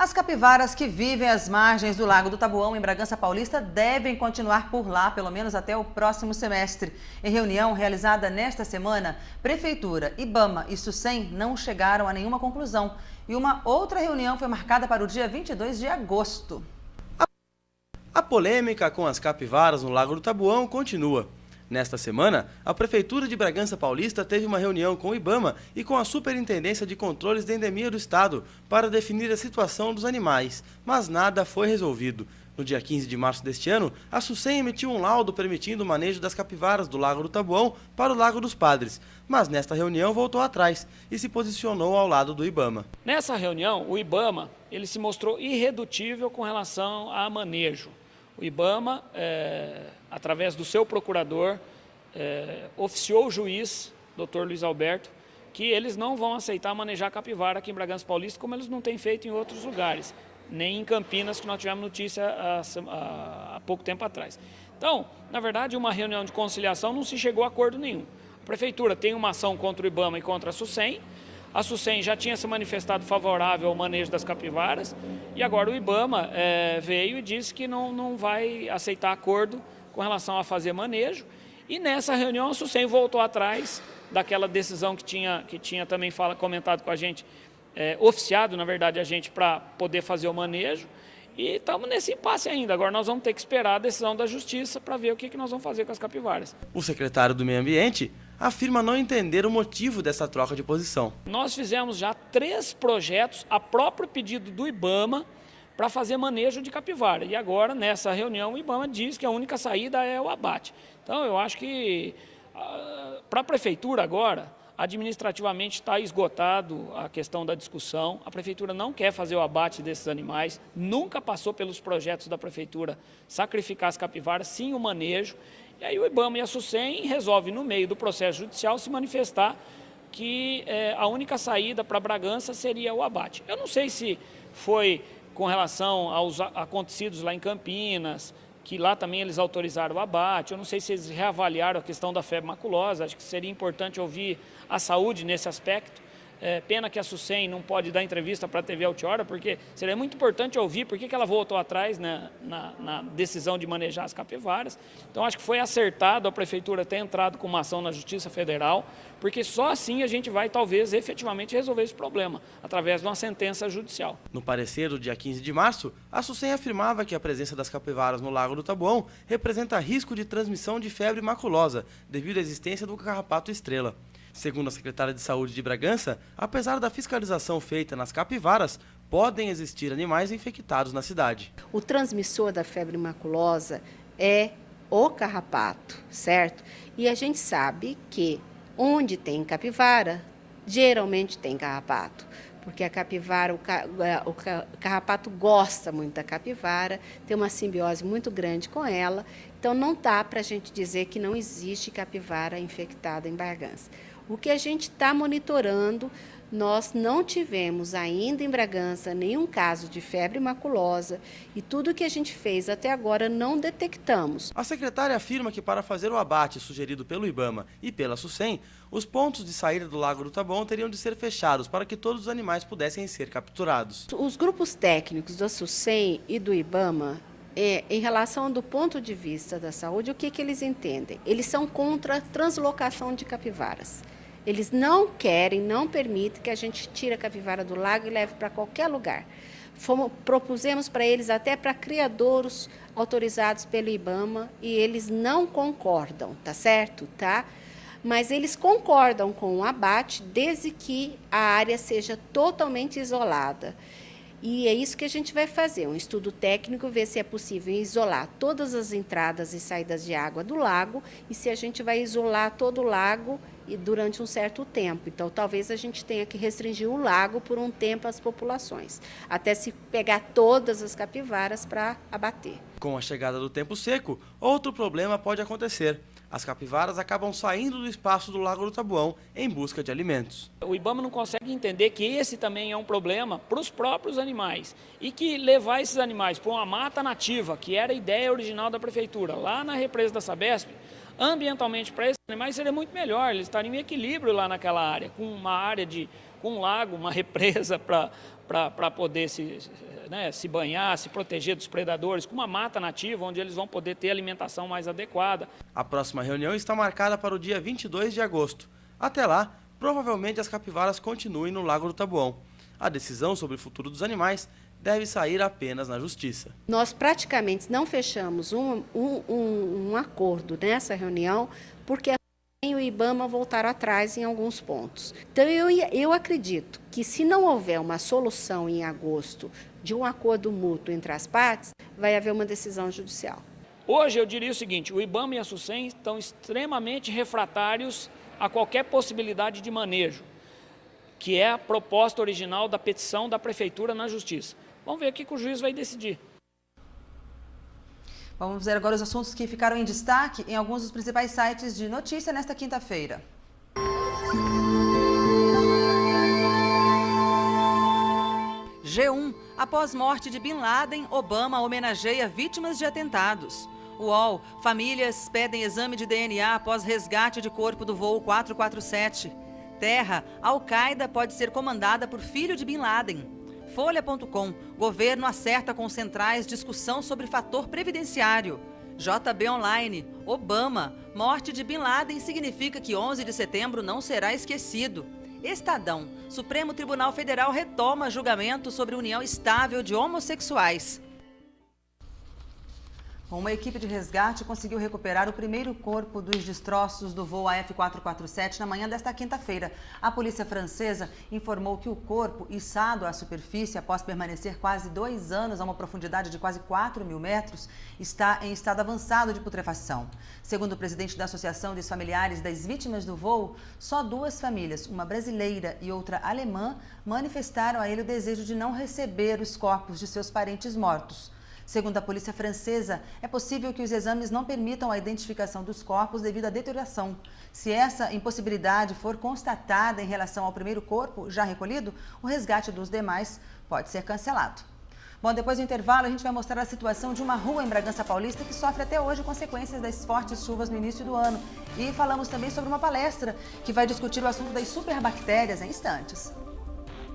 As capivaras que vivem às margens do Lago do Taboão, em Bragança Paulista, devem continuar por lá, pelo menos até o próximo semestre. Em reunião realizada nesta semana, Prefeitura, IBAMA e SUSEM não chegaram a nenhuma conclusão. E uma outra reunião foi marcada para o dia 22 de agosto. A polêmica com as capivaras no Lago do Taboão continua. Nesta semana, a Prefeitura de Bragança Paulista teve uma reunião com o IBAMA e com a Superintendência de Controles de Endemia do Estado para definir a situação dos animais, mas nada foi resolvido. No dia 15 de março deste ano, a SUSEM emitiu um laudo permitindo o manejo das capivaras do Lago do Taboão para o Lago dos Padres, mas nesta reunião voltou atrás e se posicionou ao lado do IBAMA. Nessa reunião, o IBAMA ele se mostrou irredutível com relação a manejo. O IBAMA, através do seu procurador, oficiou o juiz, Dr. Luiz Alberto, que eles não vão aceitar manejar capivara aqui em Bragança Paulista, como eles não têm feito em outros lugares, nem em Campinas, que nós tivemos notícia há pouco tempo atrás. Então, na verdade, uma reunião de conciliação não se chegou a acordo nenhum. A Prefeitura tem uma ação contra o IBAMA e contra a SUSEM. A SUSEM já tinha se manifestado favorável ao manejo das capivaras e agora o IBAMA veio e disse que não vai aceitar acordo com relação a fazer manejo. E nessa reunião a SUSEM voltou atrás daquela decisão que tinha também comentado com a gente, oficiado, na verdade, a gente para poder fazer o manejo. E estamos nesse impasse ainda. Agora nós vamos ter que esperar a decisão da Justiça para ver o que nós vamos fazer com as capivaras. O secretário do Meio Ambiente afirma não entender o motivo dessa troca de posição. Nós fizemos já 3 projetos a próprio pedido do IBAMA para fazer manejo de capivara. E agora, nessa reunião, o IBAMA diz que a única saída é o abate. Então, eu acho que para a Prefeitura agora, administrativamente está esgotado a questão da discussão. A Prefeitura não quer fazer o abate desses animais, nunca passou pelos projetos da Prefeitura sacrificar as capivaras, sim o manejo. E aí o IBAMA e a SUSEM resolvem, no meio do processo judicial, se manifestar que a única saída para Bragança seria o abate. Eu não sei se foi com relação aos acontecidos lá em Campinas, que lá também eles autorizaram o abate. Eu não sei se eles reavaliaram a questão da febre maculosa. Acho que seria importante ouvir a saúde nesse aspecto. Pena que a SUSEM não pode dar entrevista para a TV Altiora, porque seria muito importante ouvir por que ela voltou atrás na decisão de manejar as capivaras. Então, acho que foi acertado a Prefeitura ter entrado com uma ação na Justiça Federal, porque só assim a gente vai, talvez, efetivamente resolver esse problema, através de uma sentença judicial. No parecer do dia 15 de março, a SUSEM afirmava que a presença das capivaras no Lago do Taboão representa risco de transmissão de febre maculosa, devido à existência do carrapato estrela. Segundo a secretária de Saúde de Bragança, apesar da fiscalização feita nas capivaras, podem existir animais infectados na cidade. O transmissor da febre maculosa é o carrapato, certo? E a gente sabe que onde tem capivara, geralmente tem carrapato. Porque a capivara, o carrapato gosta muito da capivara, tem uma simbiose muito grande com ela, então não dá para a gente dizer que não existe capivara infectada em Bragança. O que a gente está monitorando, nós não tivemos ainda em Bragança nenhum caso de febre maculosa e tudo que a gente fez até agora não detectamos. A secretária afirma que para fazer o abate sugerido pelo IBAMA e pela SUSEM, os pontos de saída do Lago do Taboão teriam de ser fechados para que todos os animais pudessem ser capturados. Os grupos técnicos da SUSEM e do IBAMA, em relação do ponto de vista da saúde, o que eles entendem? Eles são contra a translocação de capivaras. Eles não querem, não permitem que a gente tire a capivara do lago e leve para qualquer lugar. Propusemos para eles até para criadouros autorizados pelo IBAMA e eles não concordam, tá certo? Tá? Mas eles concordam com o abate desde que a área seja totalmente isolada. E é isso que a gente vai fazer, um estudo técnico, ver se é possível isolar todas as entradas e saídas de água do lago e se a gente vai isolar todo o lago e durante um certo tempo. Então, talvez a gente tenha que restringir o lago por um tempo às populações, até se pegar todas as capivaras para abater. Com a chegada do tempo seco, outro problema pode acontecer. As capivaras acabam saindo do espaço do Lago do Taboão em busca de alimentos. O IBAMA não consegue entender que esse também é um problema para os próprios animais e que levar esses animais para uma mata nativa, que era a ideia original da Prefeitura, lá na represa da Sabesp, ambientalmente para esses animais seria muito melhor, eles estariam em equilíbrio lá naquela área, com uma área com um lago, uma represa para para poder se banhar, se proteger dos predadores, com uma mata nativa, onde eles vão poder ter alimentação mais adequada. A próxima reunião está marcada para o dia 22 de agosto. Até lá, provavelmente as capivaras continuem no Lago do Taboão. A decisão sobre o futuro dos animais deve sair apenas na Justiça. Nós praticamente não fechamos um acordo nessa reunião, porque o IBAMA voltaram atrás em alguns pontos. Então, eu acredito que se não houver uma solução em agosto de um acordo mútuo entre as partes, vai haver uma decisão judicial. Hoje eu diria o seguinte, o IBAMA e a SUSEM estão extremamente refratários a qualquer possibilidade de manejo, que é a proposta original da petição da Prefeitura na Justiça. Vamos ver o que o juiz vai decidir. Vamos ver agora os assuntos que ficaram em destaque em alguns dos principais sites de notícia nesta quinta-feira. G1. Após morte de Bin Laden, Obama homenageia vítimas de atentados. UOL. Famílias pedem exame de DNA após resgate de corpo do voo 447. Terra. Al-Qaeda pode ser comandada por filho de Bin Laden. Folha.com. Governo acerta com centrais discussão sobre fator previdenciário. JB Online. Obama. Morte de Bin Laden significa que 11 de setembro não será esquecido. Estadão. Supremo Tribunal Federal retoma julgamento sobre união estável de homossexuais. Uma equipe de resgate conseguiu recuperar o primeiro corpo dos destroços do voo AF447 na manhã desta quinta-feira. A polícia francesa informou que o corpo, içado à superfície após permanecer quase 2 anos a uma profundidade de quase 4.000 metros, está em estado avançado de putrefação. Segundo o presidente da Associação dos Familiares das Vítimas do Voo, só 2 famílias, uma brasileira e outra alemã, manifestaram a ele o desejo de não receber os corpos de seus parentes mortos. Segundo a polícia francesa, é possível que os exames não permitam a identificação dos corpos devido à deterioração. Se essa impossibilidade for constatada em relação ao primeiro corpo já recolhido, o resgate dos demais pode ser cancelado. Bom, depois do intervalo, a gente vai mostrar a situação de uma rua em Bragança Paulista que sofre até hoje consequências das fortes chuvas no início do ano. E falamos também sobre uma palestra que vai discutir o assunto das superbactérias em instantes.